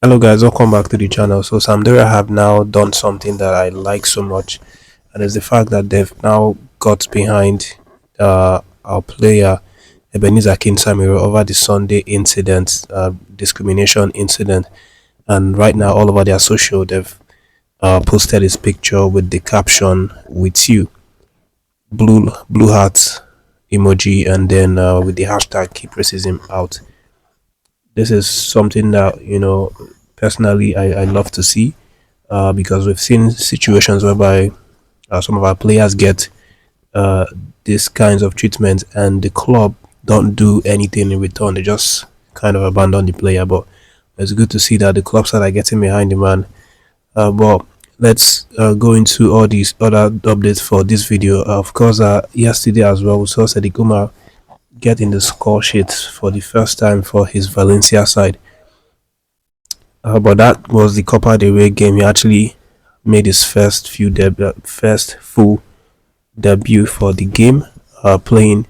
Hello guys, welcome back to the channel. So Sampdoria have now done something that I like so much, and it's the fact that they've now got behind our player Ebenezer AKIN over the Sunday incident, discrimination incident, and right now all over their social they've posted his picture with the caption "with you" blue heart emoji, and then with the hashtag keep racism out. This is something that personally I love to see because we've seen situations whereby some of our players get uh, these kinds of treatment and the club don't do anything in return. They just kind of abandon the player. But it's good to see that the clubs are getting behind the man. But let's go into all these other updates for this video. Of course, yesterday as well, we saw Sadiq Umar get in the score sheet for the first time for his Valencia side. But that was the Copa del Rey game. He actually made his first full debut for the game, playing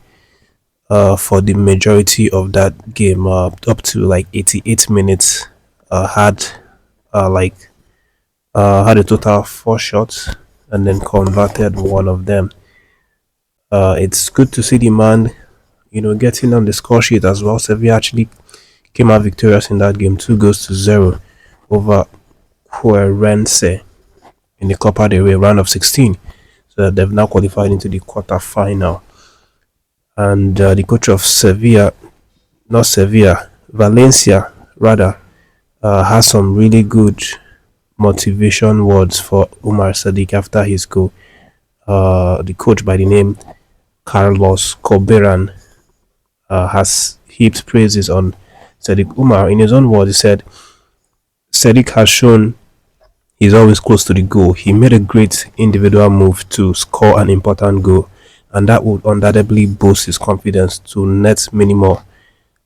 for the majority of that game, up to like 88 minutes. Had like had a total of 4 shots and then converted one of them. It's good to see the man, getting on the score sheet as well. Sevilla actually came out victorious in that game, 2 goals to 0 over Querense in the Copa del Rey round of 16. So they've now qualified into the quarter final. And the coach of Sevilla, not Sevilla, Valencia rather, has some really good motivation words for Umar Sadiq after his goal. The coach by the name Carlos Coberan has heaped praises on Sadiq Umar. In his own words, he said, Sadiq has shown he's always close to the goal. He made a great individual move to score an important goal, and that would undoubtedly boost his confidence to net many more.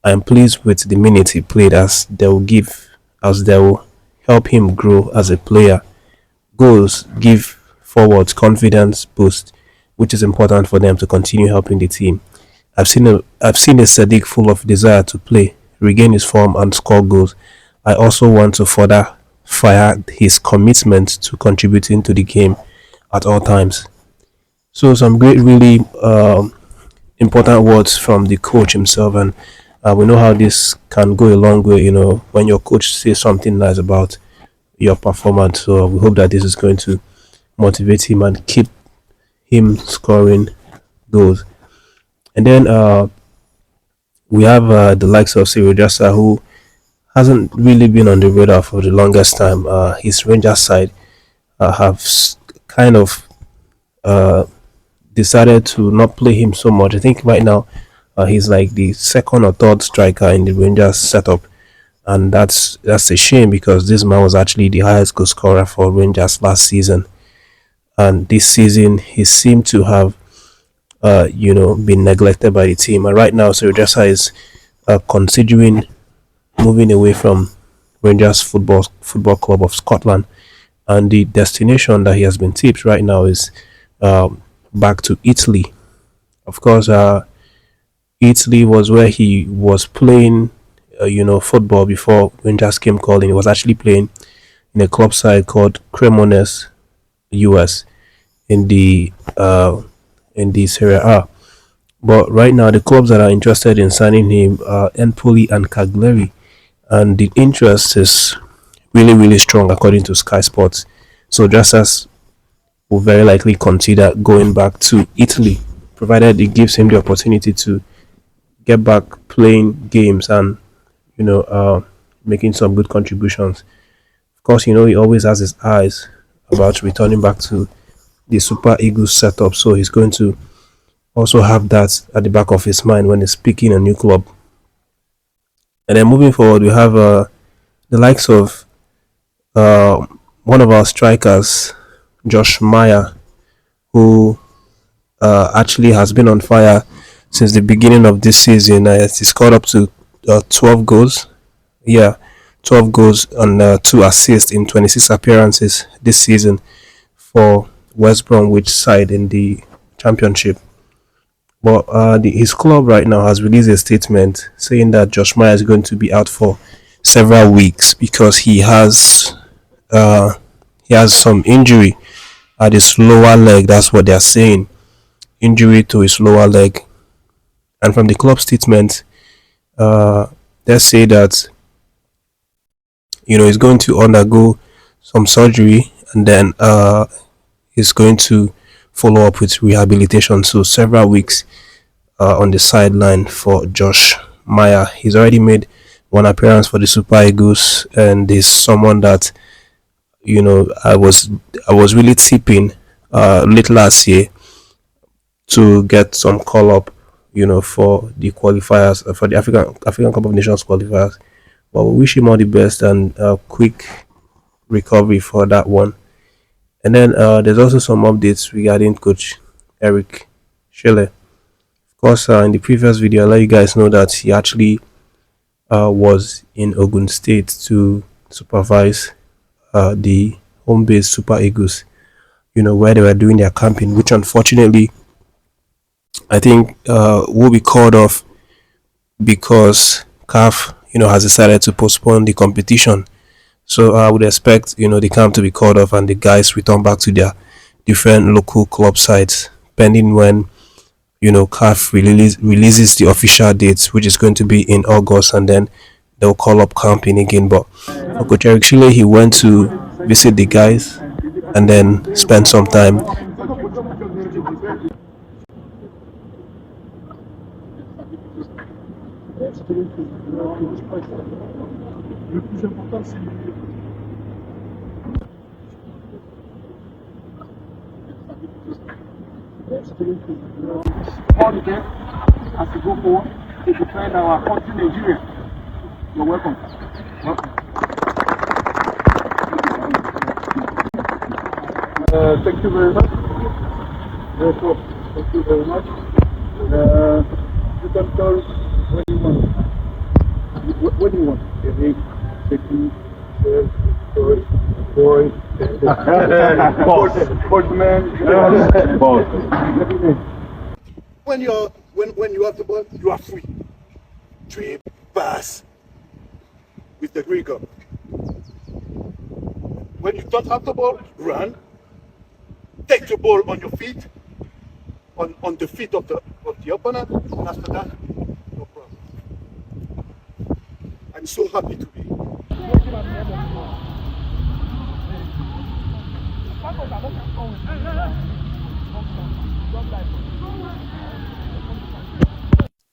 I am pleased with the minutes he played as they will help him grow as a player. Goals give forwards confidence boost, which is important for them to continue helping the team. I've seen a Sadiq full of desire to play, regain his form and score goals. I also want to further fire his commitment to contributing to the game at all times. So some great, really important words from the coach himself, and we know how this can go a long way. When your coach says something nice about your performance. So we hope that this is going to motivate him and keep him scoring goals. And then we have the likes of Cyril Jassa, who hasn't really been on the radar for the longest time. His Rangers side have kind of uh, decided to not play him so much. I think right now he's like the second or third striker in the Rangers setup, and that's a shame because this man was actually the highest goal scorer for Rangers last season, and this season he seemed to have been neglected by the team. And right now, Sojasa is considering moving away from Rangers Football Club of Scotland, and the destination that he has been tipped right now is back to Italy. Of course, Italy was where he was playing, football before Rangers came calling. He was actually playing in a club side called Cremonese US in the Serie A. But right now, the clubs that are interested in signing him are Empoli and Cagliari, and the interest is really, really strong according to Sky Sports. So just as will very likely consider going back to Italy, provided it gives him the opportunity to get back playing games and making some good contributions. Of course, he always has his eyes about returning back to the Super Eagles setup, so he's going to also have that at the back of his mind when he's picking a new club. And then moving forward, we have the likes of uh, one of our strikers, Josh Maya, who actually has been on fire since the beginning of this season. He scored up to 12 goals. Yeah, 12 goals and 2 assists in 26 appearances this season for West Bromwich side in the championship. But his club right now has released a statement saying that Josh Meyer is going to be out for several weeks because uh, he has some injury at his lower leg. That's what they're saying. Injury to his lower leg. And from the club statement, uh, they say that he's going to undergo some surgery, and then he's going to follow up with rehabilitation. So several weeks on the sideline for Josh Maya. He's already made one appearance for the Super Eagles, and is someone that I was really tipping late last year to get some call up, for the qualifiers, for the African Cup of Nations qualifiers. But we wish him all the best and quick recovery for that one. And then there's also some updates regarding Coach Eric Chelle. Of course, in the previous video, I let you guys know that he actually was in Ogun State to supervise the home base Super Eagles, where they were doing their camping, which unfortunately I think will be called off because CAF, has decided to postpone the competition. So I would expect, the camp to be called off and the guys return back to their different local club sites, pending when, CAF releases the official dates, which is going to be in August, and then they'll call up camping again. But for Coach Eric Shile, he went to visit the guys and then spend some time. All the best as we go forward to defend our country, Nigeria. You're welcome. Thank you very much. Therefore, thank you very much. You can tell what you want. What do you want? Chicken, boy, sportsman, boss. When you have the ball, you are free. Dribble, pass with the rigor. When you don't have the ball, run. Take the ball on your feet, on the feet of the opponent, and after that, no problem. I'm so happy to be.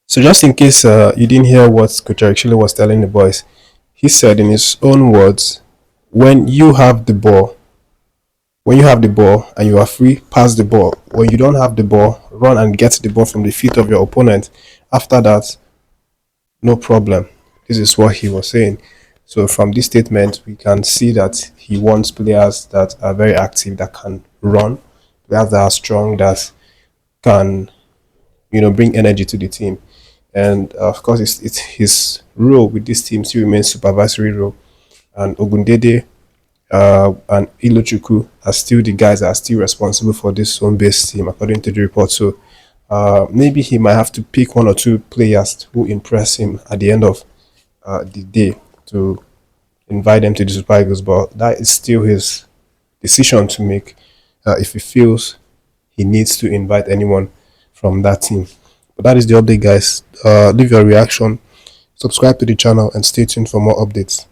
So just in case you didn't hear what Coach actually was telling the boys, he said in his own words, when you have the ball and you are free, pass the ball. When you don't have the ball, run and get the ball from the feet of your opponent. After that, no problem. This is what he was saying. So from this statement, we can see that he wants players that are very active, that can run, players that are strong, that can, bring energy to the team. And of course, it's his role with this team still remains supervisory role. And Ogundede and Ilochukwu are still the guys that are still responsible for this home-based team, according to the report. So maybe he might have to pick one or two players who impress him at the end of the day to invite them to the Super Eagles. But that is still his decision to make if he feels he needs to invite anyone from that team. But that is the update, guys. Leave your reaction, subscribe to the channel, and stay tuned for more updates.